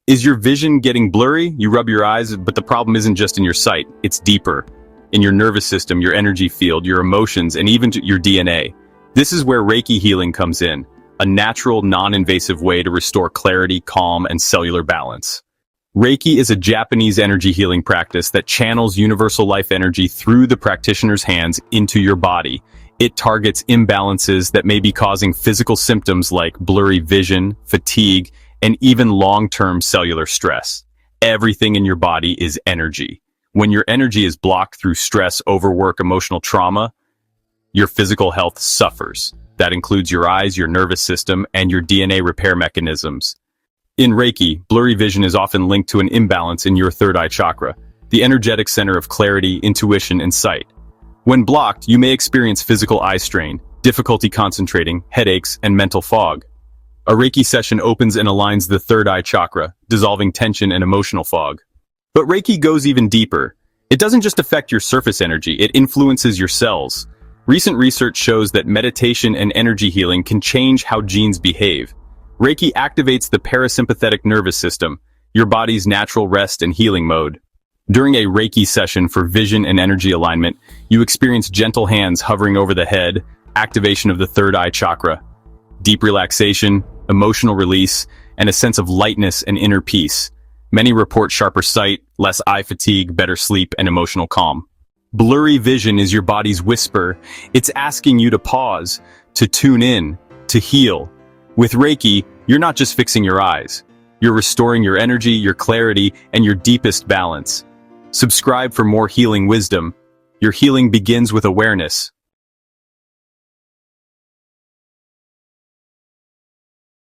Is your vision getting blurry? You rub your eyes, but the problem isn't just in your sight, it's deeper. In your nervous system, your energy field, your emotions, and even your DNA. This is where Reiki healing comes in, a natural, non-invasive way to restore clarity, calm, and cellular balance. Reiki is a Japanese energy healing practice that channels universal life energy through the practitioner's hands into your body. It targets imbalances that may be causing physical symptoms like blurry vision, fatigue, and even long-term cellular stress. Everything in your body is energy. When your energy is blocked through stress, overwork, emotional trauma, your physical health suffers. That includes your eyes, your nervous system, and your DNA repair mechanisms. In Reiki, blurry vision is often linked to an imbalance in your third eye chakra, the energetic center of clarity, intuition, and sight. When blocked, you may experience physical eye strain, difficulty concentrating, headaches, and mental fog. A Reiki session opens and aligns the third eye chakra, dissolving tension and emotional fog. But Reiki goes even deeper. It doesn't just affect your surface energy, it influences your cells. Recent research shows that meditation and energy healing can change how genes behave. Reiki activates the parasympathetic nervous system, your body's natural rest and healing mode. During a Reiki session for vision and energy alignment, you experience gentle hands hovering over the head, activation of the third eye chakra, deep relaxation, emotional release, and a sense of lightness and inner peace. Many report sharper sight, less eye fatigue, better sleep, and emotional calm. Blurry vision is your body's whisper. It's asking you to pause, to tune in, to heal. With Reiki, you're not just fixing your eyes. You're restoring your energy, your clarity, and your deepest balance. Subscribe for more healing wisdom. Your healing begins with awareness.